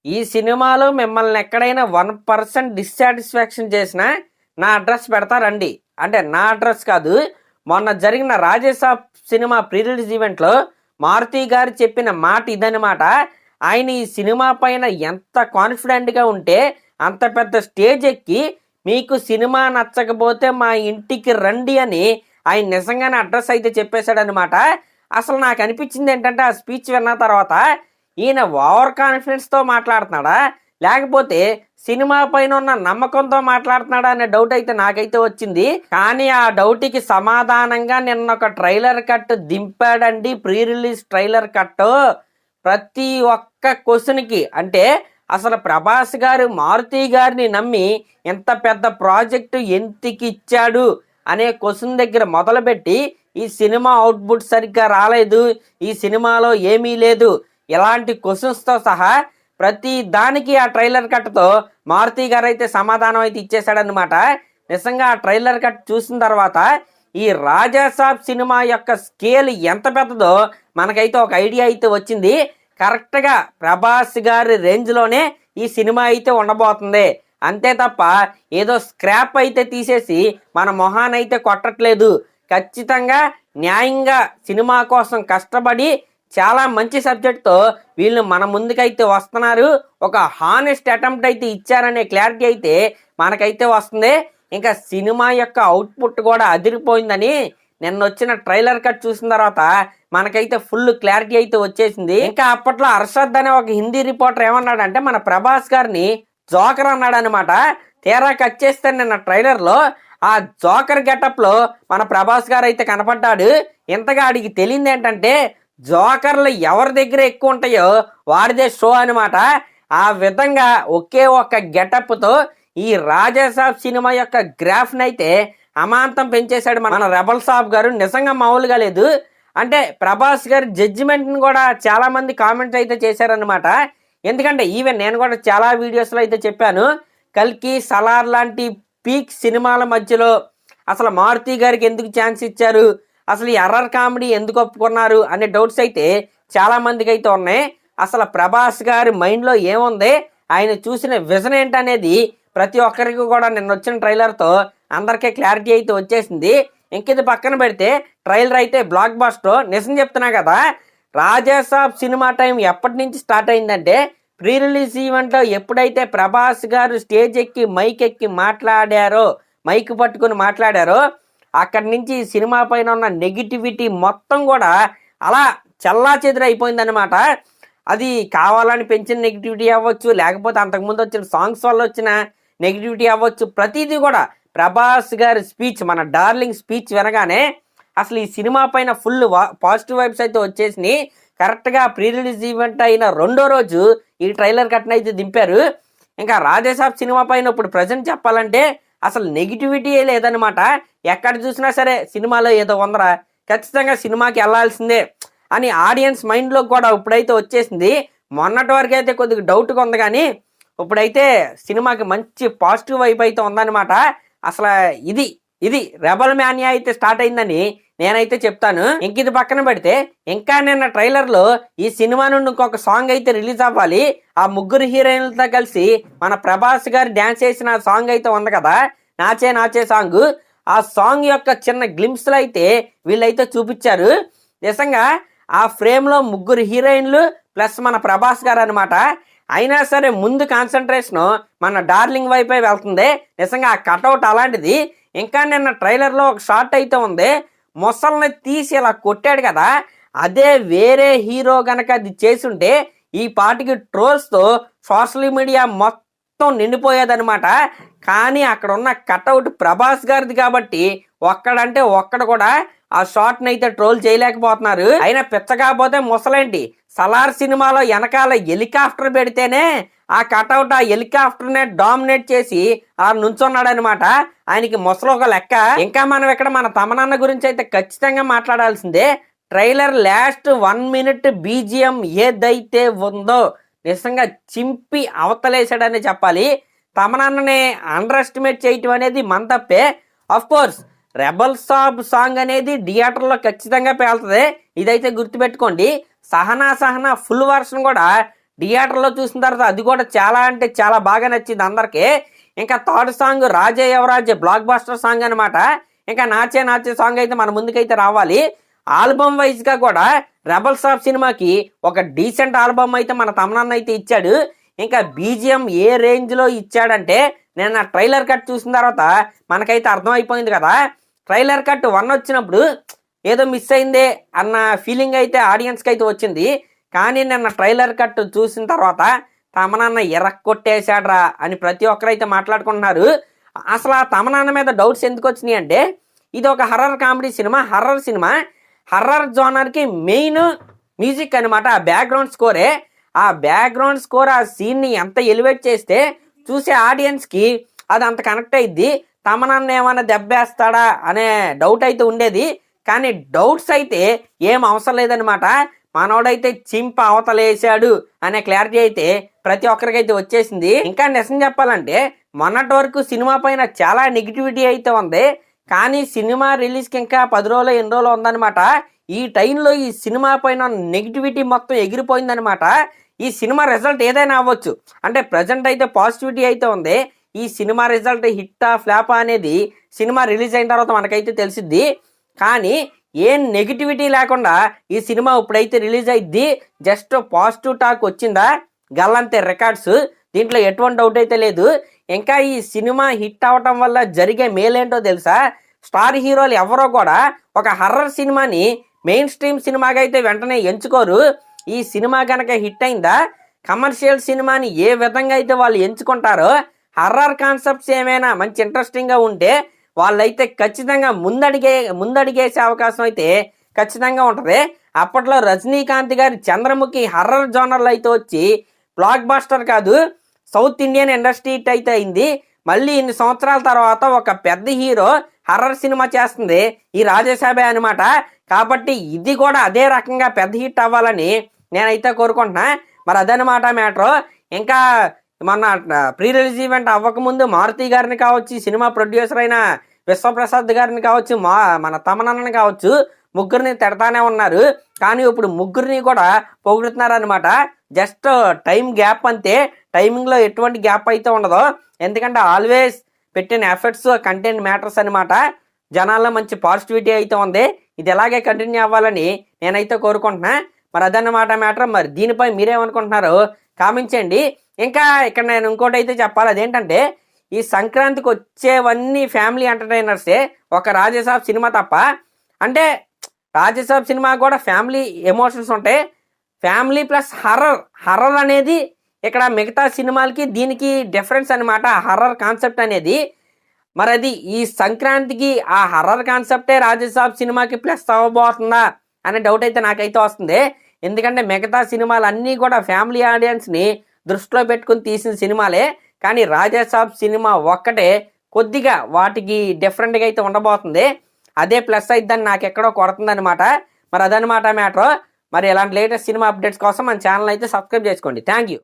ఈ సినిమాలో మిమ్మల్ని ఎక్కడైనా 1% డిస్సాటిస్ఫాక్షన్ చేసినా నా అడ్రస్ పెడతారండి. అంటే నా అడ్రస్ కాదు, మొన్న జరిగిన రాజేసాబ్ సినిమా ప్రీ రిలీజ్ ఈవెంట్లో మారుతి గారు చెప్పిన మాట ఇదనమాట. ఆయన ఈ సినిమా పైన ఎంత కాన్ఫిడెంట్గా ఉంటే అంత పెద్ద స్టేజ్ ఎక్కి మీకు సినిమా నచ్చకపోతే మా ఇంటికి రండి అని ఆయన నిజంగానే అడ్రస్ అయితే చెప్పేశాడనమాట. అసలు నాకు అనిపించింది ఏంటంటే ఆ స్పీచ్ విన్న తర్వాత ఈయన ఓవర్ కాన్ఫిడెన్స్తో మాట్లాడుతున్నాడా లేకపోతే సినిమా పైన ఉన్న నమ్మకంతో మాట్లాడుతున్నాడా అనే డౌట్ అయితే నాకైతే వచ్చింది. కానీ ఆ డౌట్కి సమాధానంగా నిన్న ఒక ట్రైలర్ కట్ దింపాడండి. ప్రీ రిలీజ్ ట్రైలర్ కట్ ప్రతి ఒక్క క్వశ్చన్కి, అంటే అసలు ప్రభాస్ గారు మారుతి గారిని నమ్మి ఎంత పెద్ద ప్రాజెక్టు ఎంతకి ఇచ్చాడు అనే క్వశ్చన్ దగ్గర మొదలుపెట్టి ఈ సినిమా అవుట్పుట్ సరిగ్గా రాలేదు, ఈ సినిమాలో ఏమీ లేదు, ఇలాంటి క్వశ్చన్స్తో సహా ప్రతి దానికి ఆ ట్రైలర్ కట్తో మారుతి గారు అయితే సమాధానం అయితే ఇచ్చేశాడనమాట. నిజంగా ఆ ట్రైలర్ కట్ చూసిన తర్వాత ఈ రాజాసాబ్ సినిమా యొక్క స్కేల్ ఎంత పెద్దదో మనకైతే ఒక ఐడియా అయితే వచ్చింది. కరెక్ట్గా ప్రభాస్ గారి రేంజ్లోనే ఈ సినిమా అయితే ఉండబోతుంది. అంతే తప్ప ఏదో స్క్రాప్ అయితే తీసేసి మన మొహాన్ని అయితే కొట్టట్లేదు. ఖచ్చితంగా న్యాయంగా సినిమా కోసం కష్టపడి చాలా మంచి సబ్జెక్ట్తో వీళ్ళు మన ముందుకైతే వస్తున్నారు. ఒక హానెస్ట్ అటెంప్ట్ అయితే ఇచ్చారనే క్లారిటీ అయితే మనకైతే వస్తుంది. ఇంకా సినిమా యొక్క అవుట్పుట్ కూడా అదిరిపోయిందని నిన్న వచ్చిన ట్రైలర్ కట్ చూసిన తర్వాత మనకైతే ఫుల్ క్లారిటీ అయితే వచ్చేసింది. ఇంకా అప్పట్లో అర్షద్ అనే ఒక హిందీ రిపోర్టర్ ఏమన్నాడంటే మన ప్రభాస్ గారిని జోకర్ అన్నాడు అనమాట. తీరా కట్ చేస్తే నిన్న ట్రైలర్లో ఆ జోకర్ గెటప్లో మన ప్రభాస్ గారు అయితే కనపడ్డాడు. ఇంతగా అడిగి తెలియదు ఏంటంటే జోకర్లు ఎవరి దగ్గర ఎక్కువ ఉంటాయో వాడిదే షో అనమాట. ఆ విధంగా ఒకే ఒక్క గెటప్తో ఈ రాజాసాబ్ సినిమా యొక్క గ్రాఫ్ని అయితే అమాంతం పెంచేశాడు మన రెబల్ సాబ్ గారు. నిజంగా మామూలుగా లేదు. అంటే ప్రభాస్ గారి జడ్జిమెంట్ని కూడా చాలామంది కామెంట్స్ అయితే చేశారనమాట. ఎందుకంటే ఈవెన్ నేను కూడా చాలా వీడియోస్లో అయితే చెప్పాను, కల్కి సలార్ లాంటి పీక్ సినిమాల మధ్యలో అసలు మారుతి గారికి ఎందుకు ఛాన్స్ ఇచ్చారు, అసలు ఈ ఎర్రర్ కామెడీ ఎందుకు ఒప్పుకున్నారు అనే డౌట్స్ అయితే చాలామందికి అయితే ఉన్నాయి. అసలు ప్రభాస్ గారి మైండ్లో ఏముంది, ఆయన చూసిన విజన్ ఏంటనేది ప్రతి ఒక్కరికి కూడా నిన్న వచ్చిన ట్రైలర్తో అందరికీ క్లారిటీ అయితే వచ్చేసింది. ఇంక ఇది పక్కన పెడితే ట్రైలర్ అయితే బ్లాక్ బస్టర్. నిజం చెప్తున్నా కదా, రాజాసాబ్ సినిమా టైం ఎప్పటి నుంచి స్టార్ట్ అయిందంటే ప్రీ రిలీజ్ ఈవెంట్లో ఎప్పుడైతే ప్రభాస్ గారు స్టేజ్ ఎక్కి మైక్ పట్టుకుని మాట్లాడారో అక్కడి నుంచి సినిమా పైన ఉన్న నెగిటివిటీ మొత్తం కూడా అలా చల్లా చెదురైపోయిందనమాట. అది కావాలని పెంచిన నెగిటివిటీ అవ్వచ్చు, లేకపోతే అంతకుముందు వచ్చిన సాంగ్స్ వల్ల వచ్చిన నెగిటివిటీ అవ్వచ్చు, ప్రతిదీ కూడా ప్రభాస్ గారి స్పీచ్, మన డార్లింగ్ స్పీచ్ వినగానే అసలు ఈ సినిమా పైన ఫుల్ పాజిటివ్ వైబ్స్ అయితే వచ్చేసినాయి. కరెక్ట్గా ప్రీ రిలీజ్ ఈవెంట్ అయిన రెండో రోజు ఈ ట్రైలర్ కట్న అయితే దింపారు. ఇంకా రాజాసాబ్ సినిమా పైన ఇప్పుడు ప్రజెంట్ చెప్పాలంటే అసలు నెగిటివిటీయే లేదనమాట. ఎక్కడ చూసినా సరే సినిమాలో ఏదో ఉందరా, ఖచ్చితంగా సినిమాకి వెళ్ళాల్సిందే అని ఆడియన్స్ మైండ్లో కూడా ఇప్పుడైతే వచ్చేసింది. మొన్నటి వరకు అయితే కొద్దిగా డౌట్గా ఉంది, కానీ ఇప్పుడైతే సినిమాకి మంచి పాజిటివ్ వైపు అయితే ఉందన్నమాట. అసలు ఇది రెబల్ మ్యానియా అయితే స్టార్ట్ అయిందని నేనైతే చెప్తాను. ఇంక ఇది పక్కన పెడితే ఇంకా నిన్న ట్రైలర్లో ఈ సినిమా నుండి ఇంకొక సాంగ్ అయితే రిలీజ్ అవ్వాలి. ఆ ముగ్గురు హీరోయిన్లతో కలిసి మన ప్రభాస్ గారు డ్యాన్స్ చేసిన సాంగ్ అయితే ఉంది కదా, నాచే నాచే సాంగ్. ఆ సాంగ్ యొక్క చిన్న గ్లింప్స్లో అయితే వీళ్ళైతే చూపించారు. నిజంగా ఆ ఫ్రేమ్లో ముగ్గురు హీరోయిన్లు ప్లస్ మన ప్రభాస్ గారు అనమాట. అయినా సరే ముందు కాన్సన్ట్రేషన్ మన డార్లింగ్ వైపే వెళ్తుంది. నిజంగా ఆ కటౌట్ అలాంటిది. ఇంకా నిన్న ట్రైలర్లో ఒక షాట్ అయితే ఉంది, మొసల్ని తీసి ఇలా కొట్టాడు కదా, అదే వేరే హీరో గనక అది చేసుంటే ఈ పాటికి ట్రోల్స్తో సోషల్ మీడియా మొత్తం నిండిపోయేదనమాట. కానీ అక్కడ ఉన్న కటౌట్ ప్రభాస్ గారిది కాబట్టి ఒక్కడంటే ఒక్కడు కూడా ఆ షాట్ని అయితే ట్రోల్ చేయలేకపోతున్నారు. అయినా పిచ్చకపోతే ముసలేంటి, సలార్ సినిమాలో వెనకాల హెలికాప్టర్ పెడితేనే ఆ కటౌట్ ఆ హెలికాప్టర్నే డామినేట్ చేసి అలా నుంచున్నాడు అనమాట. ఆయనకి ముసలు ఒక లెక్క. ఇంకా మనం ఇక్కడ మన తమనన్న గురించి అయితే ఖచ్చితంగా మాట్లాడాల్సిందే. ట్రైలర్ లాస్ట్ 1 minute బీజిఎం ఏదైతే ఉందో నిజంగా చింపి అవతలేసాడని చెప్పాలి. తమనన్నని అండర్ ఎస్టిమేట్ చేయటం అనేది మన తప్పే. Of course rebel Saab song అనేది థియేటర్లో ఖచ్చితంగా పేలుతుంది, ఇదైతే గుర్తుపెట్టుకోండి. సహనా ఫుల్ వర్షన్ కూడా థియేటర్లో చూసిన తర్వాత అది కూడా చాలా అంటే చాలా బాగా నచ్చింది అందరికీ. ఇంకా థర్డ్ సాంగ్ రాజే యువరాజే బ్లాక్ బస్టర్ సాంగ్ అనమాట. ఇంకా నాచే నాచే సాంగ్ అయితే మన ముందుకైతే రావాలి. ఆల్బమ్ వైజ్గా కూడా రెబల్స్ ఆఫ్ సినిమాకి ఒక డీసెంట్ ఆల్బమ్ అయితే మన తమనన్న అయితే ఇచ్చాడు. ఇంకా బీజిఎం ఏ రేంజ్లో ఇచ్చాడంటే నేను ఆ ట్రైలర్ కట్ చూసిన తర్వాత మనకైతే అర్థమైపోయింది కదా. ట్రైలర్ కట్ 1 వచ్చినప్పుడు ఏదో మిస్ అయిందే అన్న ఫీలింగ్ అయితే ఆడియన్స్కి అయితే వచ్చింది. కానీ నిన్న ట్రైలర్ కట్ చూసిన తర్వాత తమనన్న ఎర్రకొట్టేశాడ్రా అని ప్రతి ఒక్కరైతే మాట్లాడుకుంటున్నారు. అసలు ఆ తమనన్న మీద డౌట్స్ ఎందుకు వచ్చినాయి అంటే ఇది ఒక హర్రర్ కామెడీ సినిమా. హర్రర్ జోనర్కి మెయిన్ మ్యూజిక్ అనమాట. ఆ బ్యాక్గ్రౌండ్ స్కోరే. ఆ బ్యాక్గ్రౌండ్ స్కోర్ ఆ సీన్ని ఎంత ఎలివేట్ చేస్తే చూసే ఆడియన్స్కి అది అంత కనెక్ట్ అయ్యిద్ది. తమనన్న ఏమైనా దెబ్బేస్తాడా అనే డౌట్ అయితే ఉండేది. కానీ డౌట్స్ అయితే ఏం అవసరం లేదనమాట. మనోడైతే చింప అవతలేసాడు అనే క్లారిటీ అయితే ప్రతి ఒక్కరికైతే వచ్చేసింది. ఇంకా నిజం చెప్పాలంటే మొన్నటి వరకు సినిమా పైన చాలా నెగిటివిటీ అయితే ఉంది. కానీ సినిమా రిలీజ్కి ఇంకా 10 రోజులు 8 రోజులు ఉందనమాట. ఈ టైంలో ఈ సినిమా పైన నెగిటివిటీ మొత్తం ఎగిరిపోయిందనమాట. ఈ సినిమా రిజల్ట్ ఏదైనా అవ్వచ్చు. అంటే ప్రజెంట్ అయితే పాజిటివిటీ అయితే ఉంది. ఈ సినిమా రిజల్ట్ హిట్టా ఫ్లాపా అనేది సినిమా రిలీజ్ అయిన తర్వాత మనకైతే తెలిసిద్ది. కానీ ఏం నెగిటివిటీ లేకుండా ఈ సినిమా ఇప్పుడైతే రిలీజ్ అయ్యిద్ది. జస్ట్ పాజిటివ్ టాక్ వచ్చిందా గల్లంతే రికార్డ్స్. దీంట్లో ఎటువంటి డౌట్ అయితే లేదు. ఇంకా ఈ సినిమా హిట్ అవటం వల్ల జరిగే మేలేంటో తెలుసా? స్టార్ హీరోలు ఎవరో కూడా ఒక హర్రర్ సినిమాని మెయిన్ స్ట్రీమ్ సినిమాగా అయితే వెంటనే ఎంచుకోరు. ఈ సినిమా కనుక హిట్ అయిందా కమర్షియల్ సినిమాని ఏ విధంగా అయితే వాళ్ళు ఎంచుకుంటారో, హర్రర్ కాన్సెప్ట్స్ ఏమైనా మంచి ఇంట్రెస్టింగ్గా ఉంటే వాళ్ళైతే ఖచ్చితంగా ముందడిగేసే అవకాశం అయితే ఖచ్చితంగా ఉంటుంది. అప్పట్లో రజనీకాంత్ గారి చంద్రముఖి హర్రర్ జోనర్లు అయితే వచ్చి బ్లాక్ బస్టర్ కాదు సౌత్ ఇండియన్ ఇండస్ట్రీ హిట్ అయితే అయింది. మళ్ళీ ఇన్ని సంవత్సరాల తర్వాత ఒక పెద్ద హీరో హర్రర్ సినిమా చేస్తుంది ఈ రాజేసాబే అనమాట. కాబట్టి ఇది కూడా అదే రకంగా పెద్ద హిట్ అవ్వాలని నేనైతే కోరుకుంటున్నా. మరి అదనమాట మ్యాటర్. ఇంకా మొన్న ప్రీ రిలీజ్ ఈవెంట్ అవ్వకముందు మారుతి గారిని కావచ్చు, సినిమా ప్రొడ్యూసర్ అయిన విశ్వప్రసాద్ గారిని కావచ్చు, మన తమనన్నని కావచ్చు, ముగ్గురిని తిడతానే ఉన్నారు. కానీ ఇప్పుడు ముగ్గురిని కూడా పొగుడుతున్నారు అనమాట. జస్ట్ టైం గ్యాప్ అంతే. టైమింగ్లో ఎటువంటి గ్యాప్ అయితే ఉండదు. ఎందుకంటే ఆల్వేస్ పెట్టిన ఎఫర్ట్స్ కంటెంట్ మ్యాటర్స్ అనమాట. జనాల్లో మంచి పాజిటివిటీ అయితే ఉంది. ఇది ఎలాగే కంటిన్యూ అవ్వాలని నేనైతే కోరుకుంటున్నా. మరి అదన్నమాట మ్యాటర్. మరి దీనిపై మీరేమనుకుంటున్నారు కామెంట్ చేయండి. ఇంకా ఇక్కడ నేను ఇంకోటి అయితే చెప్పాలి. అదేంటంటే ఈ సంక్రాంతికి వచ్చేవన్నీ ఫ్యామిలీ ఎంటర్టైనర్సే ఒక రాజేసాబ్ సినిమా తప్ప. అంటే రాజేసాబ్ సినిమా కూడా ఫ్యామిలీ ఎమోషన్స్ ఉంటాయి. ఫ్యామిలీ ప్లస్ హర్రర్ అనేది ఇక్కడ మిగతా సినిమాలకి దీనికి డిఫరెన్స్ అనమాట. హర్రర్ కాన్సెప్ట్ అనేది. మరి అది ఈ సంక్రాంతికి ఆ హర్రర్ కాన్సెప్టే రాజేసాబ్ సినిమాకి ప్లస్ అవ్వబోతుందా అనే డౌట్ అయితే నాకైతే వస్తుంది. ఎందుకంటే మిగతా సినిమాలు అన్నీ కూడా ఫ్యామిలీ ఆడియన్స్ని దృష్టిలో పెట్టుకుని తీసిన సినిమాలే. కానీ రాజేసాబ్ సినిమా ఒక్కటే కొద్దిగా వాటికి డిఫరెంట్గా అయితే ఉండబోతుంది. అదే ప్లస్ అయిద్దని నాకు ఎక్కడో కొడుతుందనమాట. మరి అదనమాట మ్యాటర్. మరి ఇలాంటి లేటెస్ట్ సినిమా అప్డేట్స్ కోసం మన ఛానల్ అయితే సబ్స్క్రైబ్ చేసుకోండి. Thank you.